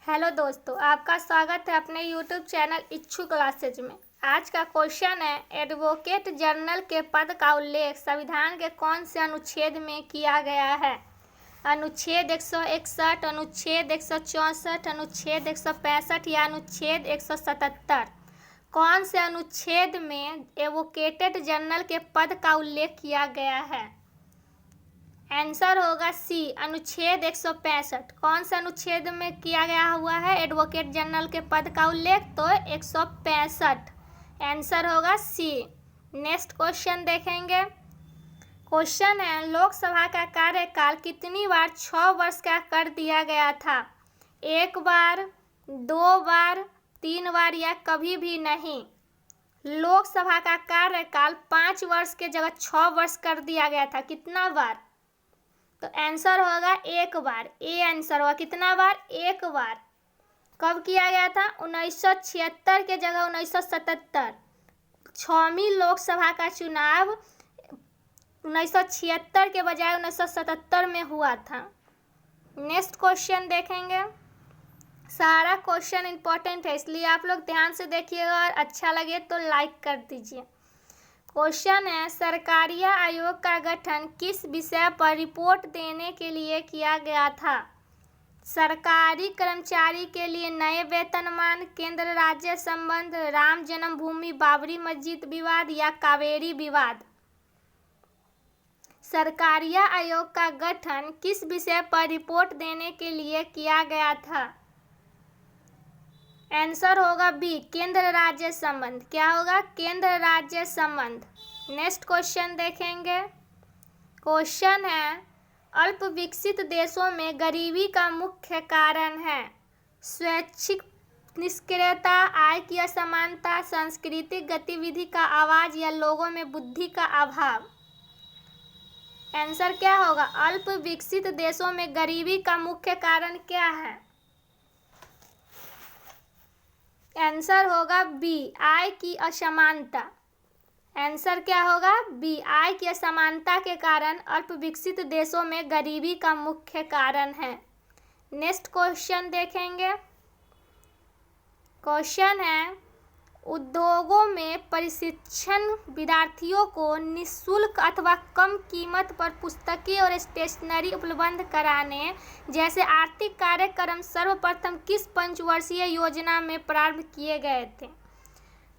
Hello दोस्तों, आपका स्वागत है अपने यूट्यूब चैनल इच्छू क्लासेज में। आज का क्वेश्चन है, एडवोकेट जनरल के पद का उल्लेख संविधान के कौन से अनुच्छेद में किया गया है? अनुच्छेद 161, अनुच्छेद 164, अनुच्छेद 165 या अनुच्छेद 177? कौन से अनुच्छेद में एडवोकेट जनरल के पद का उल्लेख किया गया है? आंसर होगा सी, अनुच्छेद 165। कौन से अनुच्छेद में किया गया हुआ है एडवोकेट जनरल के पद का उल्लेख? तो 165। आंसर होगा सी। नेक्स्ट क्वेश्चन देखेंगे। क्वेश्चन है, लोकसभा का कार्यकाल कितनी बार 6 वर्ष का कर दिया गया था? 1 बार, 2 बार, 3 बार या कभी भी नहीं? लोकसभा का कार्यकाल 5 वर्ष के जगह 6 वर्ष कर दिया गया था। कितना बार? तो आंसर होगा 1 बार। ए आंसर होगा। कितना बार? 1 बार। कब किया गया था? 1976 के जगह 1977। 6वीं लोकसभा का चुनाव 1976 के बजाय 1977 में हुआ था। नेक्स्ट क्वेश्चन देखेंगे। सारा क्वेश्चन इंपॉर्टेंट है, इसलिए आप लोग ध्यान से देखिएगा और अच्छा लगे तो लाइक कर दीजिए। क्वेश्चन है, सरकारिया आयोग का गठन किस विषय पर रिपोर्ट देने के लिए किया गया था? सरकारी कर्मचारी के लिए नए वेतनमान, केंद्र राज्य संबंध, राम जन्मभूमि बाबरी मस्जिद विवाद या कावेरी विवाद? सरकारिया आयोग का गठन किस विषय पर रिपोर्ट देने के लिए किया गया था? आंसर होगा बी, केंद्र राज्य संबंध। क्या होगा? केंद्र राज्य संबंध। नेक्स्ट क्वेश्चन देखेंगे। क्वेश्चन है, अल्प विकसित देशों में गरीबी का मुख्य कारण है? स्वैच्छिक निष्क्रियता, आय की असमानता, सांस्कृतिक गतिविधि का आवाज या लोगों में बुद्धि का अभाव? आंसर क्या होगा? अल्प विकसित देशों में गरीबी का मुख्य कारण क्या है? आंसर होगा बी, आय की असमानता। आंसर क्या होगा? बी, आय की असमानता के कारण अल्प विकसित देशों में गरीबी का मुख्य कारण है। नेक्स्ट क्वेश्चन देखेंगे। क्वेश्चन है, उद्योगों में प्रशिक्षण विद्यार्थियों को निःशुल्क अथवा कम कीमत पर पुस्तकें और स्टेशनरी उपलब्ध कराने जैसे आर्थिक कार्यक्रम सर्वप्रथम किस पंचवर्षीय योजना में प्रारंभ किए गए थे?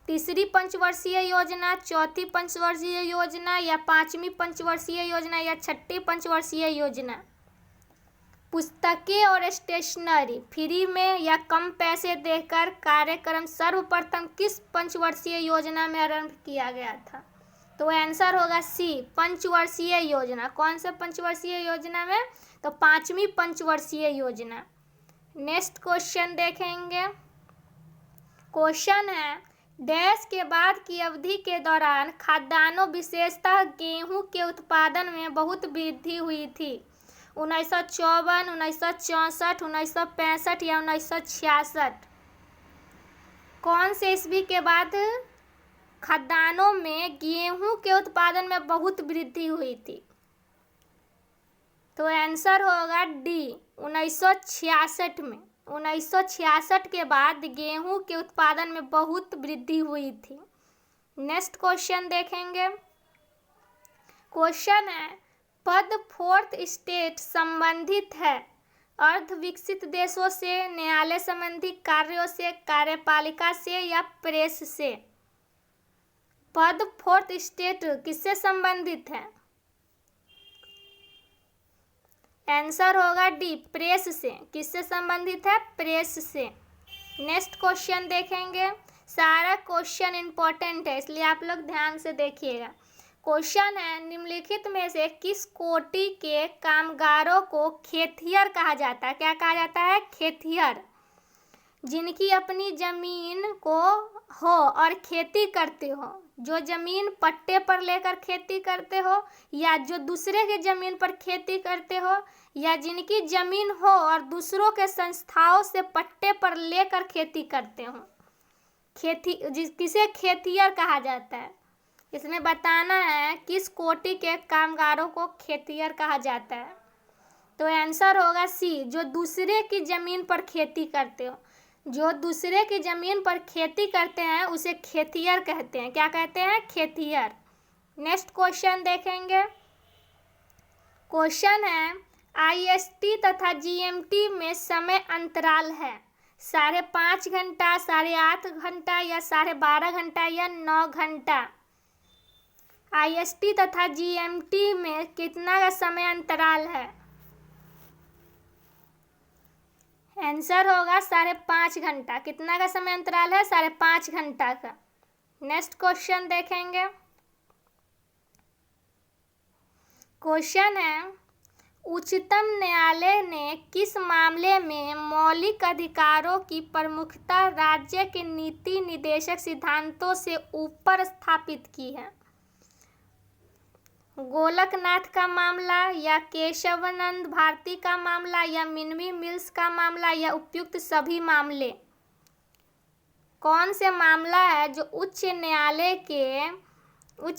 तीसरी पंचवर्षीय योजना, चौथी पंचवर्षीय योजना या 5वीं पंचवर्षीय योजना या 6ठी पंचवर्षीय योजना? पुस्तकें और स्टेशनरी फ्री में या कम पैसे देकर कार्यक्रम सर्वप्रथम किस पंचवर्षीय योजना में आरंभ किया गया था? तो आंसर होगा सी, पंचवर्षीय योजना। कौन सा पंचवर्षीय योजना में? तो 5वीं पंचवर्षीय योजना। नेक्स्ट क्वेश्चन देखेंगे। क्वेश्चन है, डैश के बाद की अवधि के दौरान खाद्यान्नों विशेषतः गेहूं के उत्पादन में बहुत वृद्धि हुई थी? 1954, 1964, 1965 या 1966? कौन से ईस्वी के बाद खाद्यान्नों में गेहूं के उत्पादन में बहुत वृद्धि हुई थी? तो आंसर होगा डी, 1966 में। 1966 के बाद गेहूं के उत्पादन में बहुत वृद्धि हुई थी। नेक्स्ट क्वेश्चन देखेंगे। क्वेश्चन है, पद फोर्थ स्टेट संबंधित है अर्ध विकसित देशों से, न्यायालय संबंधी कार्यों से, कार्यपालिका से या प्रेस से? पद फोर्थ स्टेट किससे संबंधित है? आंसर होगा डी, प्रेस से। किससे संबंधित है? प्रेस से। नेक्स्ट क्वेश्चन देखेंगे। सारा क्वेश्चन इंपॉर्टेंट है, इसलिए आप लोग ध्यान से देखिएगा। क्वेश्चन है, निम्नलिखित में से किस कोटि के कामगारों को खेतिहर कहा जाता है? क्या कहा जाता है? खेतिहर। जिनकी अपनी जमीन को हो और खेती करते हो। जो जमीन पट्टे पर लेकर खेती करते हो या जो दूसरे की जमीन पर खेती करते हो या जिनकी जमीन हो और दूसरों के संस्थाओं से पट्टे पर लेकर खेती करते हो, किसे खेतिहर कहा जाता है? इसमें बताना है किस कोटि के कामगारों को खेतिहर कहा जाता है। तो आंसर होगा सी, जो दूसरे की जमीन पर खेती करते हो। जो दूसरे की जमीन पर खेती करते हैं उसे खेतिहर कहते हैं। क्या कहते हैं? खेतिहर। नेक्स्ट क्वेश्चन देखेंगे। क्वेश्चन है, IST तथा GMT में समय अंतराल है 5.5 घंटा, 8.5 घंटा या 12.5 घंटा या 9 घंटा। IST तथा GMT में कितना का समय अंतराल है? आंसर होगा 5.5 घंटा। कितना का समय अंतराल है? 5.5 घंटा का। नेक्स्ट क्वेश्चन देखेंगे। क्वेश्चन है, उच्चतम न्यायालय ने किस मामले में मौलिक अधिकारों की प्रमुखता राज्य के नीति निर्देशक सिद्धांतों से ऊपर स्थापित की है? गोलकनाथ का मामला या केशवानंद भारती का मामला या मिनवी मिल्स का मामला या उपयुक्त सभी मामले? कौन से मामला है जो उच्च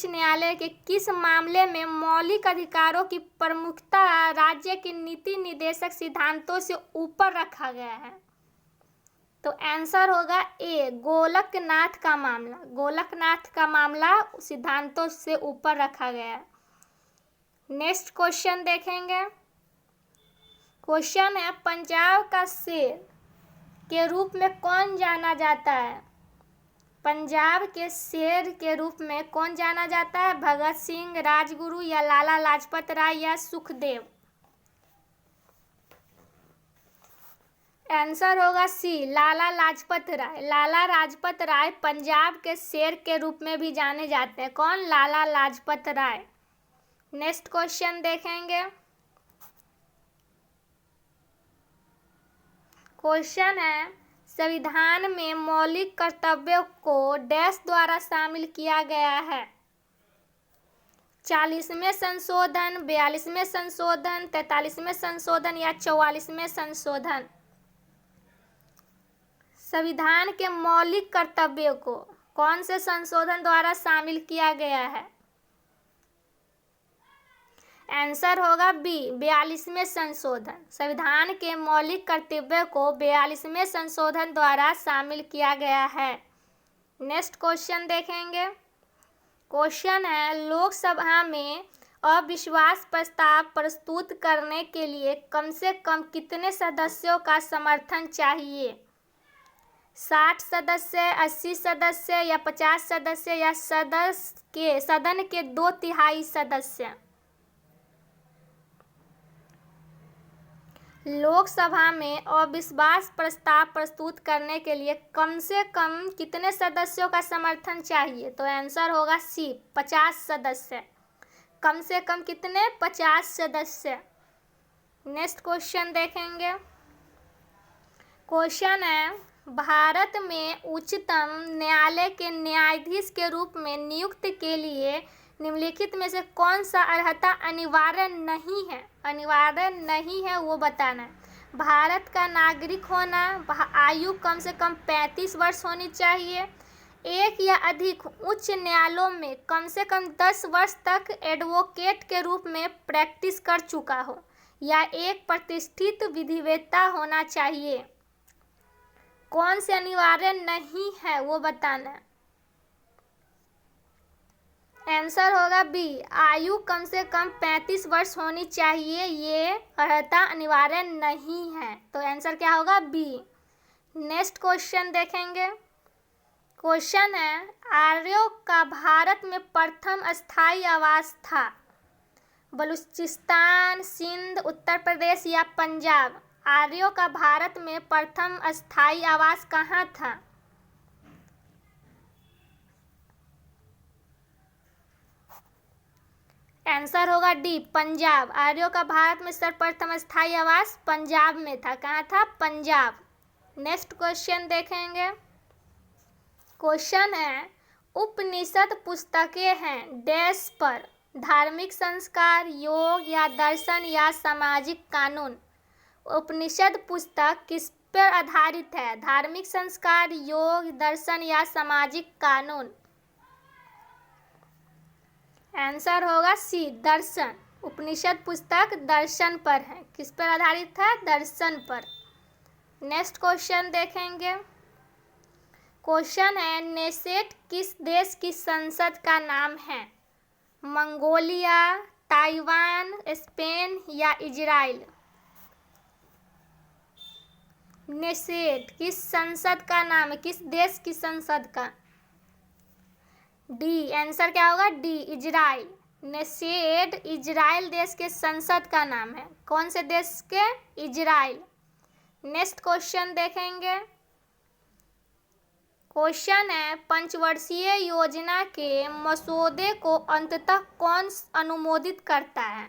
न्यायालय के किस मामले में मौलिक अधिकारों की प्रमुखता राज्य के नीति निर्देशक सिद्धांतों से ऊपर रखा गया है? तो आंसर होगा ए, गोलकनाथ का मामला। गोलकनाथ का मामला सिद्धांतों से ऊपर रखा गया है। नेक्स्ट क्वेश्चन देखेंगे। क्वेश्चन है, पंजाब का शेर के रूप में कौन जाना जाता है? पंजाब के शेर के रूप में कौन जाना जाता है? भगत सिंह, राजगुरु या लाला लाजपत राय या सुखदेव? आंसर होगा सी, लाला लाजपत राय। लाला लाजपत राय पंजाब के शेर के रूप में भी जाने जाते हैं। कौन? लाला लाजपत राय। नेक्स्ट क्वेश्चन देखेंगे। क्वेश्चन है, संविधान में मौलिक कर्तव्यों को डैश द्वारा शामिल किया गया है? 40वें संशोधन, 42वें संशोधन, 43वें संशोधन या 44वें संशोधन? संविधान के मौलिक कर्तव्यों को कौन से संशोधन द्वारा शामिल किया गया है? आंसर होगा बी, 42वें संशोधन। संविधान के मौलिक कर्तव्यों को 42वें संशोधन द्वारा शामिल किया गया है। नेक्स्ट क्वेश्चन देखेंगे। क्वेश्चन है, लोकसभा में अविश्वास प्रस्ताव प्रस्तुत करने के लिए कम से कम कितने सदस्यों का समर्थन चाहिए? 60 सदस्य, 80 सदस्य या 50 सदस्य या सदन के 2/3 सदस्य? लोकसभा में अविश्वास प्रस्ताव प्रस्तुत करने के लिए कम से कम कितने सदस्यों का समर्थन चाहिए? तो आंसर होगा सी, 50 सदस्य। कम से कम कितने? 50 सदस्य। नेक्स्ट क्वेश्चन देखेंगे। क्वेश्चन है, भारत में उच्चतम न्यायालय के न्यायाधीश के रूप में नियुक्त के लिए निम्नलिखित में से कौन सा अर्हता अनिवार्य नहीं है? अनिवार्य नहीं है वो बताना है। भारत का नागरिक होना, आयु कम से कम 35 वर्ष होनी चाहिए, एक या अधिक उच्च न्यायालयों में कम से कम 10 वर्ष तक एडवोकेट के रूप में प्रैक्टिस कर चुका हो, या एक प्रतिष्ठित विधिवेत्ता होना चाहिए। कौन से अनिवार्य नहीं है वो बताना है। आंसर होगा बी, आयु कम से कम 35 वर्ष होनी चाहिए, ये अर्हता अनिवार्य नहीं है। तो आंसर क्या होगा? बी। नेक्स्ट क्वेश्चन देखेंगे। क्वेश्चन है, आर्यों का भारत में प्रथम स्थायी आवास था? बलूचिस्तान, सिंध, उत्तर प्रदेश या पंजाब? आर्यों का भारत में प्रथम स्थायी आवास कहाँ था? आंसर होगा डी, पंजाब। आर्यों का भारत में सर्वप्रथम स्थायी आवास पंजाब में था। कहाँ था? पंजाब। नेक्स्ट क्वेश्चन देखेंगे। क्वेश्चन है, उपनिषद पुस्तकें हैं डैश पर? धार्मिक संस्कार, योग या दर्शन या सामाजिक कानून? उपनिषद पुस्तक किस पर आधारित है? धार्मिक संस्कार, योग, दर्शन या सामाजिक कानून? आंसर होगा सी, दर्शन। उपनिषद पुस्तक दर्शन पर है। किस पर आधारित था? दर्शन पर। नेक्स्ट क्वेश्चन देखेंगे। क्वेश्चन है, नेसेट किस देश की संसद का नाम है? मंगोलिया, ताइवान, स्पेन या इजराइल? नेसेट किस संसद का नाम है? किस देश की संसद का? डी। आंसर क्या होगा? D, Israel. नेसेट इजराइल देश के संसद का नाम है। कौन से देश के? इजराइल। नेक्स्ट क्वेश्चन देखेंगे। क्वेश्चन है, पंचवर्षीय योजना के मसौदे को अंततः कौन अनुमोदित करता है?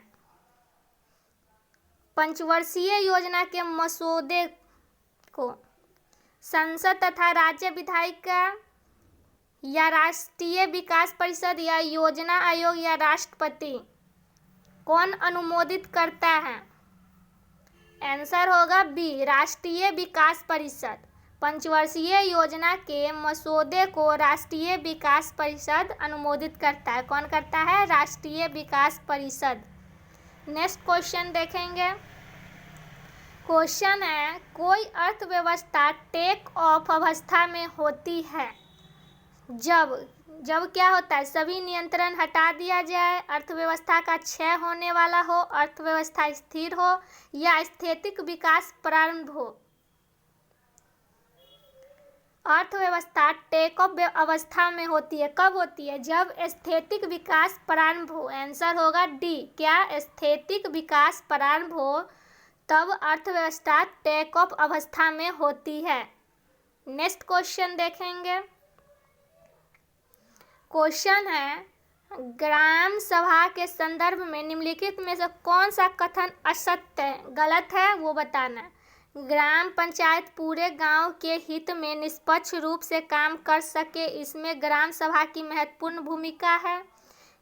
पंचवर्षीय योजना के मसौदे को संसद तथा राज्य विधायिका या राष्ट्रीय विकास परिषद या योजना आयोग या राष्ट्रपति कौन अनुमोदित करता है? आंसर होगा बी, राष्ट्रीय विकास परिषद। पंचवर्षीय योजना के मसौदे को राष्ट्रीय विकास परिषद अनुमोदित करता है। कौन करता है? राष्ट्रीय विकास परिषद। नेक्स्ट क्वेश्चन देखेंगे। क्वेश्चन है, कोई अर्थव्यवस्था टेक ऑफ अवस्था में होती है जब क्या होता है? सभी नियंत्रण हटा दिया जाए, अर्थव्यवस्था का क्षय होने वाला हो, अर्थव्यवस्था स्थिर हो या स्थैतिक विकास प्रारंभ हो। अर्थव्यवस्था टेक ऑफ अवस्था में होती है। कब होती है? जब स्थैतिक विकास प्रारंभ हो। आंसर होगा डी। क्या? स्थैतिक विकास प्रारंभ हो तब अर्थव्यवस्था टेक ऑफ अवस्था में होती है। नेक्स्ट क्वेश्चन देखेंगे। क्वेश्चन है, ग्राम सभा के संदर्भ में निम्नलिखित में से कौन सा कथन असत्य है, गलत है, वो बताना है। ग्राम पंचायत पूरे गांव के हित में निष्पक्ष रूप से काम कर सके, इसमें ग्राम सभा की महत्वपूर्ण भूमिका है।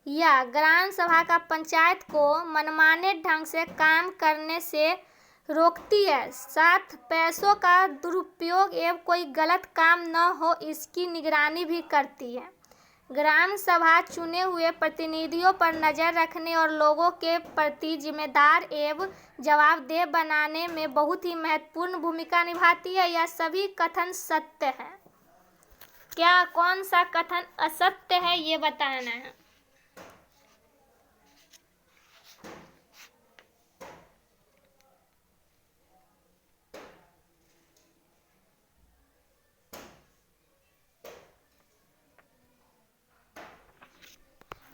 या ग्राम सभा का पंचायत को मनमाने ढंग से काम करने से रोकती है, साथ पैसों का दुरुपयोग एवं कोई गलत काम न हो इसकी निगरानी भी करती है। ग्राम सभा चुने हुए प्रतिनिधियों पर नज़र रखने और लोगों के प्रति जिम्मेदार एवं जवाबदेह बनाने में बहुत ही महत्वपूर्ण भूमिका निभाती है। यह सभी कथन सत्य है। क्या? कौन सा कथन असत्य है, ये बताना है।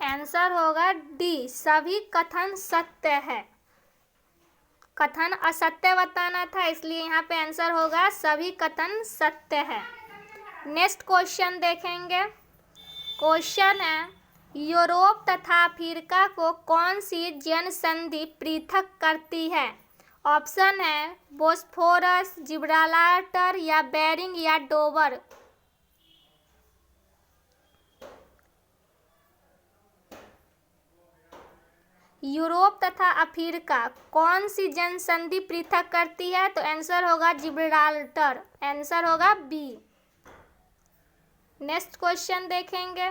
आंसर होगा डी, सभी कथन सत्य है। कथन असत्य बताना था, इसलिए यहाँ पे आंसर होगा सभी कथन सत्य है। नेक्स्ट क्वेश्चन देखेंगे। क्वेश्चन है, यूरोप तथा अफ्रीका को कौन सी जनसंधि पृथक करती है? ऑप्शन है बोस्फोरस, जिब्राल्टर या बेरिंग या डोवर। यूरोप तथा अफ्रीका कौन सी जनसंधि पृथक करती है? तो आंसर होगा जिब्राल्टर। आंसर होगा बी। नेक्स्ट क्वेश्चन देखेंगे।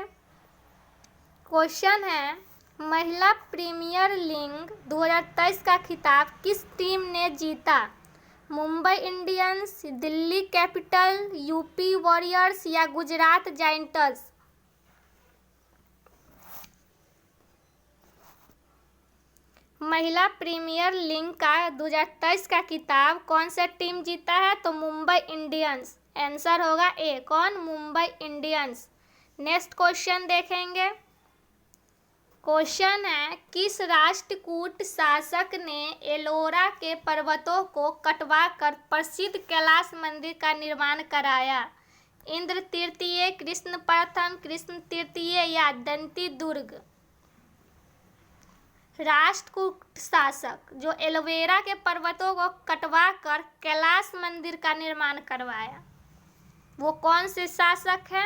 क्वेश्चन है, महिला प्रीमियर लीग 2023 का खिताब किस टीम ने जीता? Mumbai Indians, Delhi capital, UP warriors या गुजरात जायंट्स। महिला प्रीमियर लीग का 2023 का खिताब कौन सा टीम जीता है? तो मुंबई इंडियंस। आंसर होगा ए। कौन? मुंबई इंडियंस। नेक्स्ट क्वेश्चन देखेंगे। क्वेश्चन है, किस राष्ट्रकूट शासक ने एलोरा के पर्वतों को कटवाकर प्रसिद्ध कैलाश मंदिर का निर्माण कराया? इंद्र तृतीय, कृष्ण प्रथम, कृष्ण तृतीय या दंती दुर्ग। राष्ट्रकूट शासक जो एलोवेरा के पर्वतों को कटवाकर कैलाश मंदिर का निर्माण करवाया, वो कौन से शासक है?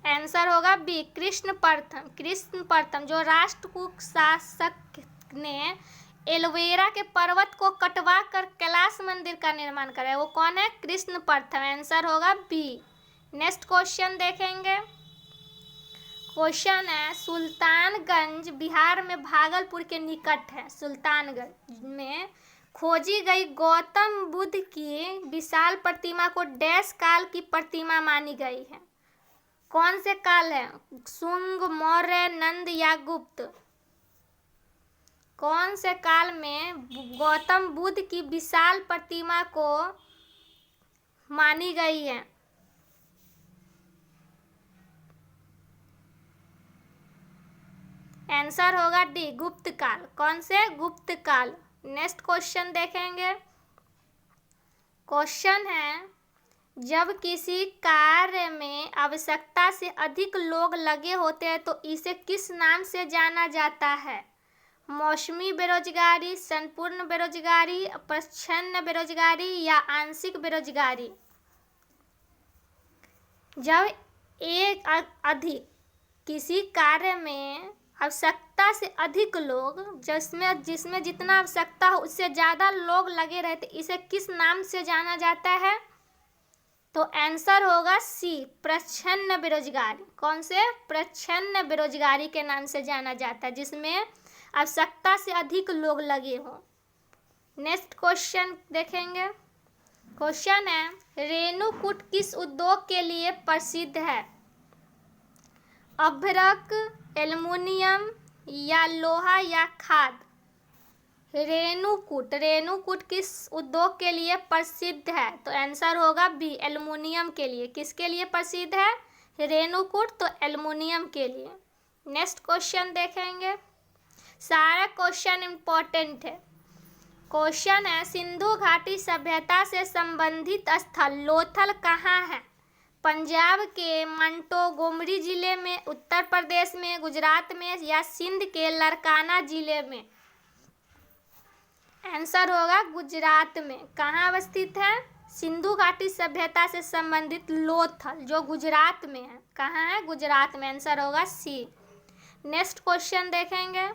आंसर होगा बी, कृष्ण प्रथम। कृष्ण प्रथम जो राष्ट्रकूट शासक ने एलोवेरा के पर्वत को कटवाकर कैलाश मंदिर का निर्माण कराया, वो कौन है? कृष्ण प्रथम। आंसर होगा बी। नेक्स्ट क्वेश्चन देखेंगे। क्वेश्चन है, सुल्तानगंज बिहार में भागलपुर के निकट है। सुल्तानगंज में खोजी गई गौतम बुद्ध की विशाल प्रतिमा को डैश काल की प्रतिमा मानी गई है। कौन से काल है? शुंग, मौर्य, नंद या गुप्त? कौन से काल में गौतम बुद्ध की विशाल प्रतिमा को मानी गई है? आंसर होगा डी, गुप्त काल। कौन से? गुप्त काल। नेक्स्ट क्वेश्चन देखेंगे। क्वेश्चन है, जब किसी कार्य में आवश्यकता से अधिक लोग लगे होते हैं तो इसे किस नाम से जाना जाता है? मौसमी बेरोजगारी, संपूर्ण बेरोजगारी, प्रच्छन्न बेरोजगारी या आंशिक बेरोजगारी? जब एक अधिक किसी कार्य में आवश्यकता से अधिक लोग, जिसमें जितना आवश्यकता हो उससे ज़्यादा लोग लगे रहते, इसे किस नाम से जाना जाता है? तो आंसर होगा सी, प्रच्छन्न बेरोजगारी। कौन से? प्रच्छन्न बेरोजगारी के नाम से जाना जाता है, जिसमें आवश्यकता से अधिक लोग लगे हों। नेक्स्ट क्वेश्चन देखेंगे। क्वेश्चन है, रेणुकूट किस उद्योग के लिए प्रसिद्ध है? अभ्रक, एल्युमिनियम या लोहा या खाद? रेणुकूट किस उद्योग के लिए प्रसिद्ध है? तो आंसर होगा बी, एल्युमिनियम के लिए। किसके लिए प्रसिद्ध है रेणुकूट? तो एल्युमिनियम के लिए। नेक्स्ट क्वेश्चन देखेंगे। सारा क्वेश्चन इंपॉर्टेंट है। क्वेश्चन है, सिंधु घाटी सभ्यता से संबंधित स्थल लोथल कहाँ है? पंजाब के मोंटोगोमरी जिले में, उत्तर प्रदेश में, गुजरात में या सिंध के लारकाना जिले में? आंसर होगा गुजरात में। कहाँ अवस्थित है? सिंधु घाटी सभ्यता से संबंधित लोथल, जो गुजरात में है। कहाँ है? गुजरात में। आंसर होगा सी। नेक्स्ट क्वेश्चन देखेंगे।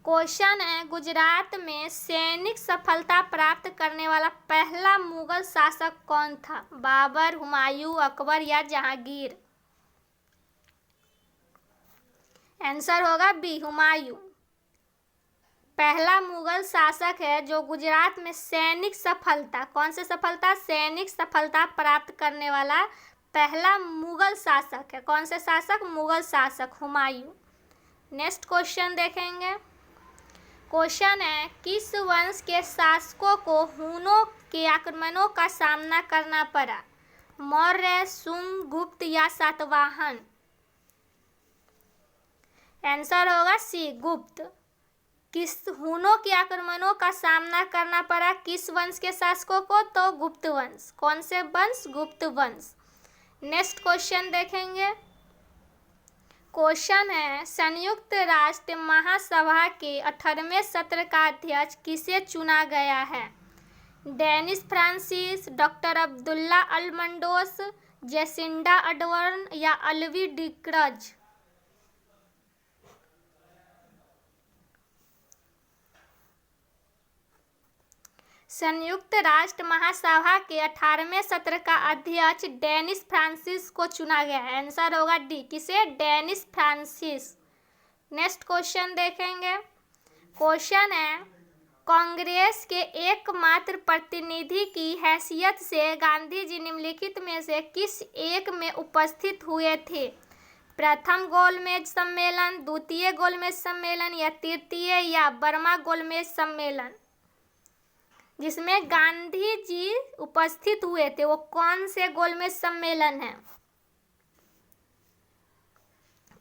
क्वेश्चन है, गुजरात में सैनिक सफलता प्राप्त करने वाला पहला मुगल शासक कौन था? बाबर, हुमायूं, अकबर या जहांगीर? आंसर होगा बी, हुमायूं। पहला मुगल शासक है जो गुजरात में सैनिक सफलता, कौन से सफलता? सैनिक सफलता प्राप्त करने वाला पहला मुगल शासक है। कौन से शासक? मुगल शासक हुमायूं। नेक्स्ट क्वेश्चन देखेंगे। क्वेश्चन है, किस वंश के शासकों को हुनों के आक्रमणों का सामना करना पड़ा? मौर्य, शुंग, गुप्त या सातवाहन? आंसर होगा सी, गुप्त। किस हुनों के आक्रमणों का सामना करना पड़ा किस वंश के शासकों को? तो गुप्त वंश। कौन से वंश? गुप्त वंश। नेक्स्ट क्वेश्चन देखेंगे। क्वेश्चन है, संयुक्त राष्ट्र महासभा के 18वें सत्र का अध्यक्ष किसे चुना गया है? डेनिस फ्रांसिस, डॉक्टर अब्दुल्ला अल मंडोस, जेसिंडा अर्डर्न या अलवी डिक्रज? संयुक्त राष्ट्र महासभा के 18वें सत्र का अध्यक्ष डेनिस फ्रांसिस को चुना गया है। आंसर होगा डी, किसे? Dennis Francis. नेक्स्ट क्वेश्चन देखेंगे। क्वेश्चन है, कांग्रेस के एकमात्र प्रतिनिधि की हैसियत से गांधी जी निम्नलिखित में से किस एक में उपस्थित हुए थे? प्रथम गोलमेज सम्मेलन, द्वितीय गोलमेज सम्मेलन या तृतीय या बर्मा गोलमेज सम्मेलन? जिसमें गांधी जी उपस्थित हुए थे वो कौन से गोलमेज सम्मेलन है?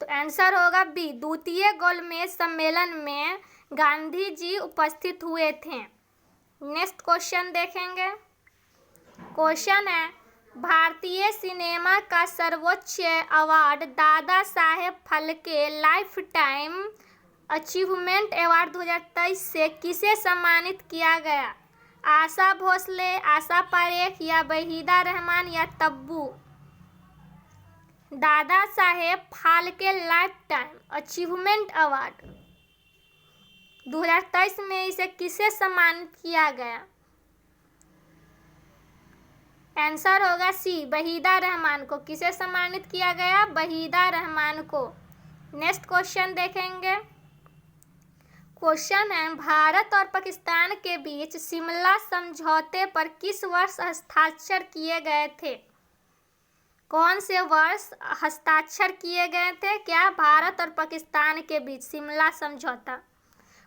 तो आंसर होगा बी, द्वितीय गोलमेज सम्मेलन में गांधी जी उपस्थित हुए थे। नेक्स्ट क्वेश्चन देखेंगे। क्वेश्चन है, भारतीय सिनेमा का सर्वोच्च award Dadasaheb Phalke lifetime achievement award 2023 से किसे सम्मानित किया गया? आशा भोसले, आशा पारेख या वहीदा रहमान या Tabu? Dadasaheb Phalke lifetime achievement award 2023 में इसे किसे सम्मानित किया गया? आंसर होगा सी, वहीदा रहमान को। किसे सम्मानित किया गया? वहीदा रहमान को। नेक्स्ट क्वेश्चन देखेंगे। क्वेश्चन है, भारत और पाकिस्तान के बीच शिमला समझौते पर किस वर्ष हस्ताक्षर किए गए थे? कौन से वर्ष हस्ताक्षर किए गए थे क्या भारत और पाकिस्तान के बीच शिमला समझौता?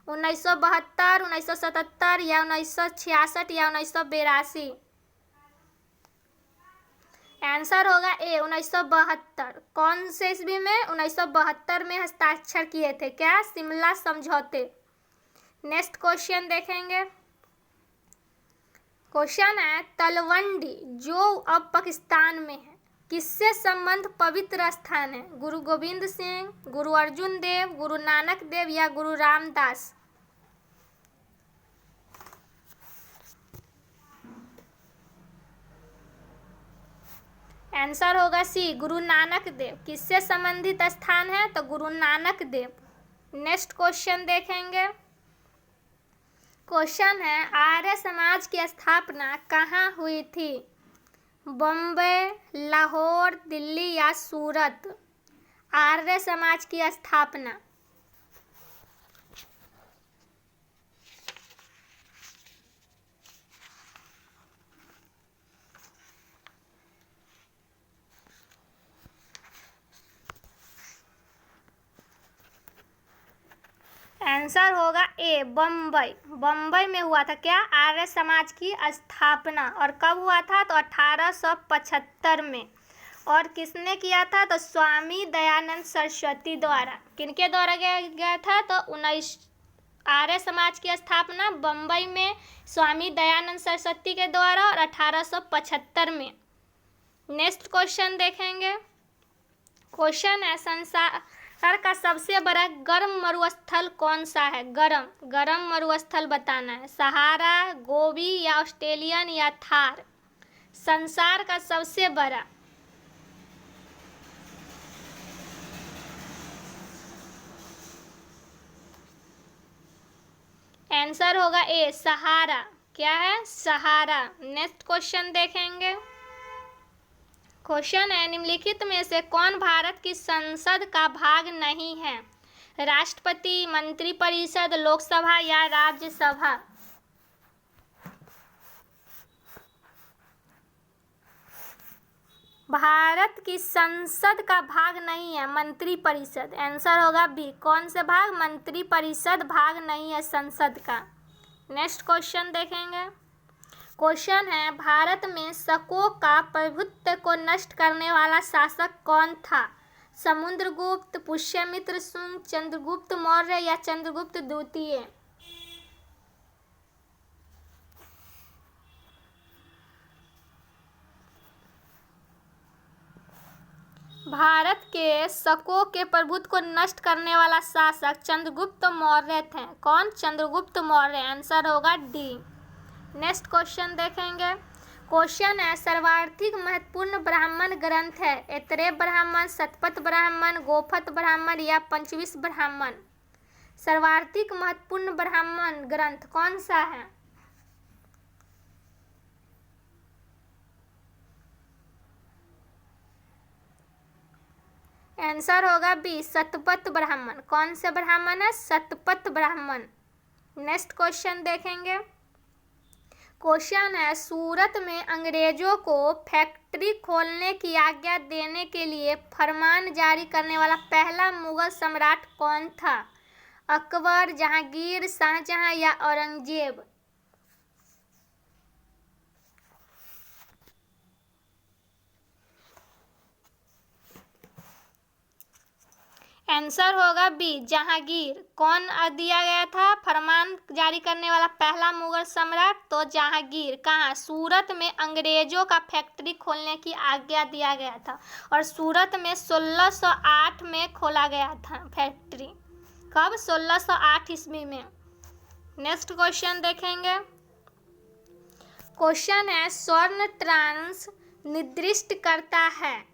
1972, 1977 या 1966 या 1982? आंसर होगा ए 1972। कौन से ईस्वी में? 1972 में हस्ताक्षर किए थे क्या शिमला समझौते। नेक्स्ट क्वेश्चन देखेंगे। क्वेश्चन है, तलवंडी जो अब पाकिस्तान में है किससे संबंध पवित्र स्थान है? गुरु गोविंद सिंह, गुरु अर्जुन देव, गुरु नानक देव या गुरु रामदास? आंसर होगा सी गुरु नानक देव। किससे संबंधित स्थान है? तो गुरु नानक देव। नेक्स्ट क्वेश्चन देखेंगे। क्वेश्चन है, आर्य समाज की स्थापना कहाँ हुई थी? बम्बई, लाहौर, दिल्ली या सूरत? आर्य समाज की स्थापना। आंसर होगा ए बम्बई। बम्बई में हुआ था क्या आर्य समाज की स्थापना। और कब हुआ था? तो 1875 में। और किसने किया था? तो स्वामी दयानंद सरस्वती द्वारा। किनके द्वारा गया था? तो आर्य समाज की स्थापना बम्बई में स्वामी दयानंद सरस्वती के द्वारा और 1875 में। नेक्स्ट क्वेश्चन देखेंगे। क्वेश्चन है, संसार का सबसे बड़ा गर्म मरुस्थल कौन सा है? गर्म मरुस्थल बताना है। सहारा, गोबी या ऑस्ट्रेलियन या थार? संसार का सबसे बड़ा। आंसर होगा ए सहारा। क्या है? सहारा। नेक्स्ट क्वेश्चन देखेंगे। क्वेश्चन है, निम्नलिखित में से कौन भारत की संसद का भाग नहीं है? राष्ट्रपति, मंत्रिपरिषद, लोकसभा या राज्यसभा? भारत की संसद का भाग नहीं है मंत्रिपरिषद। आंसर होगा बी। कौन से भाग? मंत्रिपरिषद भाग नहीं है संसद का। नेक्स्ट क्वेश्चन देखेंगे। क्वेश्चन है, भारत में शकों का प्रभुत्व को नष्ट करने वाला शासक कौन था? समुद्रगुप्त, पुष्यमित्र शुंग, चंद्रगुप्त मौर्य या चंद्रगुप्त द्वितीय? भारत के शकों के प्रभुत्व को नष्ट करने वाला शासक चंद्रगुप्त मौर्य थे। कौन? चंद्रगुप्त मौर्य। आंसर होगा डी। नेक्स्ट क्वेश्चन देखेंगे। क्वेश्चन है, सर्वाधिक महत्वपूर्ण ब्राह्मण ग्रंथ है? ऐतरेय ब्राह्मण, शतपथ ब्राह्मण, गोपथ ब्राह्मण या पंचविंश ब्राह्मण? सर्वाधिक महत्वपूर्ण ब्राह्मण ग्रंथ कौन सा है? आंसर होगा बी शतपथ ब्राह्मण। कौन से ब्राह्मण है? शतपथ ब्राह्मण। नेक्स्ट क्वेश्चन देखेंगे। क्वेश्चन है, सूरत में अंग्रेजों को फैक्ट्री खोलने की आज्ञा देने के लिए फरमान जारी करने वाला पहला मुगल सम्राट कौन था? अकबर, जहांगीर, शाहजहां या औरंगजेब? आंसर होगा बी जहांगीर। कौन दिया गया था फरमान जारी करने वाला पहला मुगल सम्राट? तो जहांगीर। कहाँ? सूरत में अंग्रेजों का फैक्ट्री खोलने की आज्ञा दिया गया था और सूरत में 1608 में खोला गया था फैक्ट्री। कब? 1608 ईस्वी में। नेक्स्ट क्वेश्चन देखेंगे। क्वेश्चन है, स्वर्ण ट्रांस निर्दिष्ट करता है?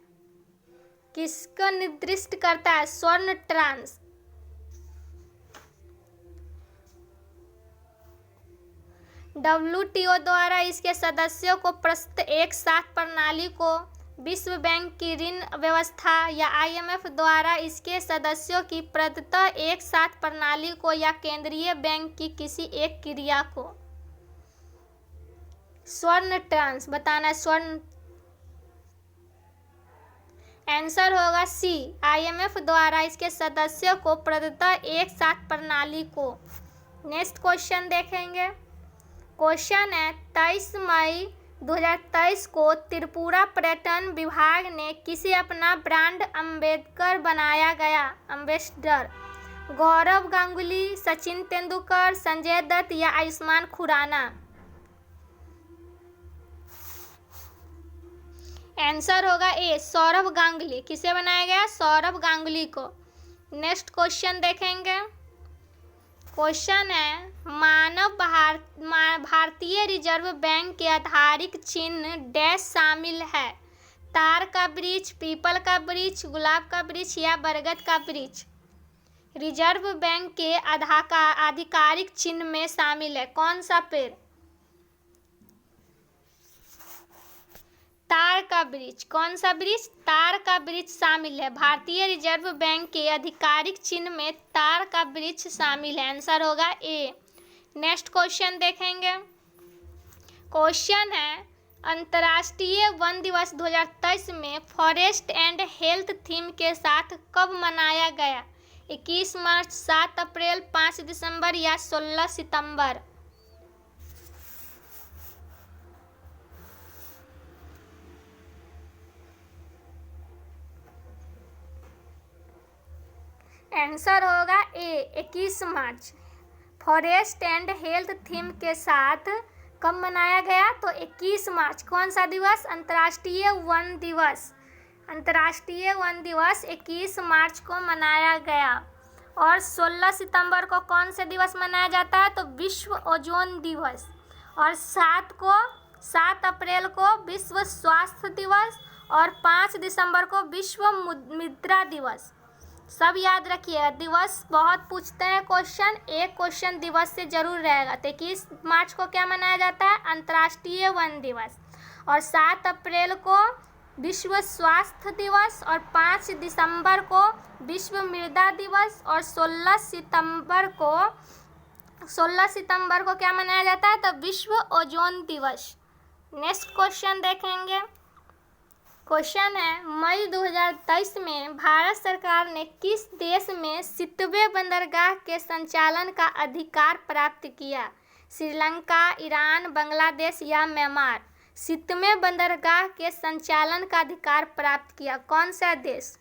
किसको निर्दिष्ट करता है स्वर्ण ट्रांस? WTO द्वारा इसके सदस्यों को प्रस्तुत एक साथ प्रणाली को विश्व बैंक की ऋण व्यवस्था या IMF द्वारा इसके सदस्यों की प्रदत्त एक साथ प्रणाली को या केंद्रीय बैंक की किसी एक क्रिया को। स्वर्ण ट्रांस बताना है स्वर्ण। आंसर होगा सी, IMF द्वारा इसके सदस्यों को प्रदत्त एक साथ प्रणाली को। नेक्स्ट क्वेश्चन देखेंगे। क्वेश्चन है 23 मई 2023 को त्रिपुरा पर्यटन विभाग ने किसे अपना ब्रांड अम्बेडकर बनाया गया एम्बेसडर? गौरव गांगुली, सचिन तेंदुलकर, संजय दत्त या आयुष्मान खुराना? आंसर होगा ए, सौरभ गांगुली। किसे बनाया गया? सौरभ गांगुली को। नेक्स्ट क्वेश्चन देखेंगे। क्वेश्चन है भारतीय रिजर्व बैंक के आधारिक चिन्ह डैश शामिल है? तार का वृक्ष, पीपल का वृक्ष, गुलाब का वृक्ष या बरगद का वृक्ष? रिजर्व बैंक के आधिकारिक चिन्ह में शामिल है कौन सा पेड़? तार का वृक्ष। कौन सा वृक्ष? तार का वृक्ष शामिल है। भारतीय रिजर्व बैंक के आधिकारिक चिन्ह में तार का वृक्ष शामिल है। आंसर होगा ए। नेक्स्ट क्वेश्चन देखेंगे। क्वेश्चन है अंतर्राष्ट्रीय वन दिवस 2023 में फॉरेस्ट एंड हेल्थ थीम के साथ कब मनाया गया? 21 मार्च, 7 अप्रैल, 5 दिसंबर या 16 सितंबर? आंसर होगा ए, 21 मार्च। फॉरेस्ट एंड हेल्थ थीम के साथ कब मनाया गया? तो 21 मार्च। कौन सा दिवस? अंतर्राष्ट्रीय वन दिवस। अंतर्राष्ट्रीय वन दिवस 21 मार्च को मनाया गया। और 16 सितंबर को कौन से दिवस मनाया जाता है? तो विश्व ओजोन दिवस। और 7 अप्रैल को विश्व स्वास्थ्य दिवस और 5 दिसंबर को विश्व मुद्रा दिवस। सब याद रखिएगा, दिवस बहुत पूछते हैं क्वेश्चन, एक क्वेश्चन दिवस से जरूर रहेगा। तो 21 मार्च को क्या मनाया जाता है? अंतर्राष्ट्रीय वन दिवस। और 7 अप्रैल को विश्व स्वास्थ्य दिवस और 5 दिसंबर को विश्व मृदा दिवस और 16 सितंबर को क्या मनाया जाता है? तो विश्व ओजोन दिवस। नेक्स्ट क्वेश्चन देखेंगे। क्वेश्चन है मई 2023 में भारत सरकार ने किस देश में 7वें बंदरगाह के संचालन का अधिकार प्राप्त किया? श्रीलंका, ईरान, बांग्लादेश या म्यांमार? 7वें बंदरगाह के संचालन का अधिकार प्राप्त किया कौन सा देश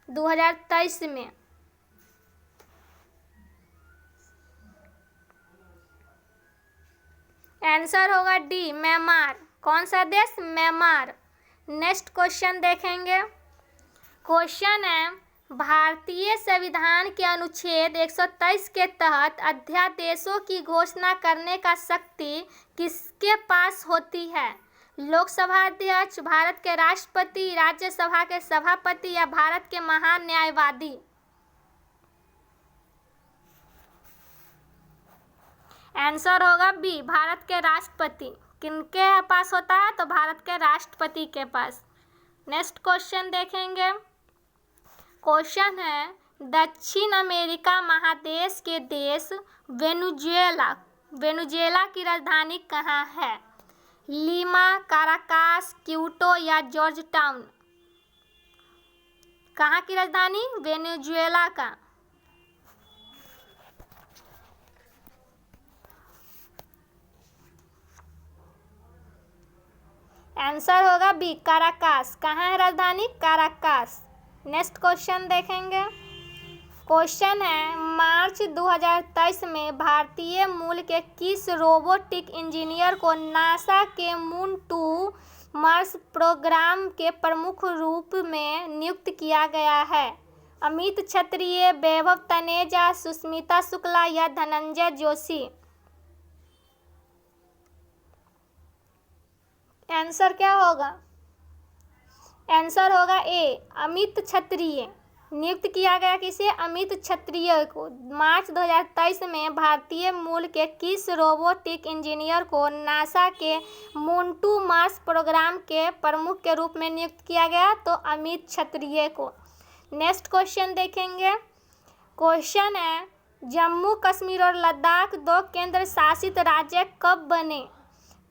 2023 में? आंसर होगा डी, म्यांमार। कौन सा देश? म्यांमार। नेक्स्ट क्वेश्चन देखेंगे। क्वेश्चन है भारतीय संविधान के अनुच्छेद 123 के तहत अध्यादेशों की घोषणा करने का शक्ति किसके पास होती है? लोकसभा अध्यक्ष, भारत के राष्ट्रपति, राज्यसभा के सभापति या भारत के महान न्यायवादी? आंसर होगा बी, भारत के राष्ट्रपति। किनके पास होता है? तो भारत के राष्ट्रपति के पास। नेक्स्ट क्वेश्चन देखेंगे। क्वेश्चन है दक्षिण अमेरिका महादेश के देश वेनेजुएला की राजधानी कहाँ है? लीमा, काराकास, क्यूटो या जॉर्ज टाउन? कहाँ की राजधानी? वेनेजुएला का। आंसर होगा बी, काराकास। कहाँ है राजधानी? काराकास। नेक्स्ट क्वेश्चन देखेंगे। क्वेश्चन है मार्च 2023 में भारतीय मूल के किस रोबोटिक इंजीनियर को नासा के मून टू मार्स प्रोग्राम के प्रमुख रूप में नियुक्त किया गया है? अमित क्षत्रिय, वैभव तनेजा, सुष्मिता शुक्ला या धनंजय जोशी? आंसर क्या होगा? आंसर होगा ए, अमित क्षत्रिय। नियुक्त किया गया किसे? अमित क्षत्रिय को। मार्च 2023 में भारतीय मूल के किस रोबोटिक इंजीनियर को नासा के मून टू मार्स प्रोग्राम के प्रमुख के रूप में नियुक्त किया गया? तो अमित क्षत्रिय को। नेक्स्ट क्वेश्चन देखेंगे। क्वेश्चन है, जम्मू कश्मीर और लद्दाख 2 केंद्र शासित राज्य कब बने?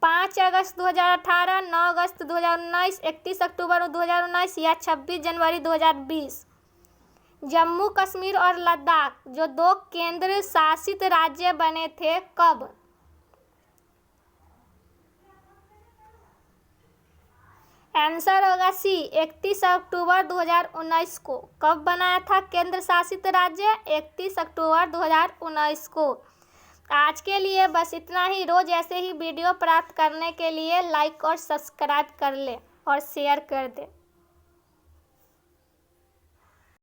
5 अगस्त 2018, 9 अगस्त 2019, 31 अक्टूबर 2019 या 26 जनवरी 2020? जम्मू कश्मीर और लद्दाख जो 2 केंद्र शासित राज्य बने थे कब? आंसर होगा सी, 31 अक्टूबर 2019 को। कब बनाया था केंद्र शासित राज्य? 31 अक्टूबर 2019 को। आज के लिए बस इतना ही। रोज ऐसे ही वीडियो प्राप्त करने के लिए लाइक और सब्सक्राइब कर ले और शेयर कर दे।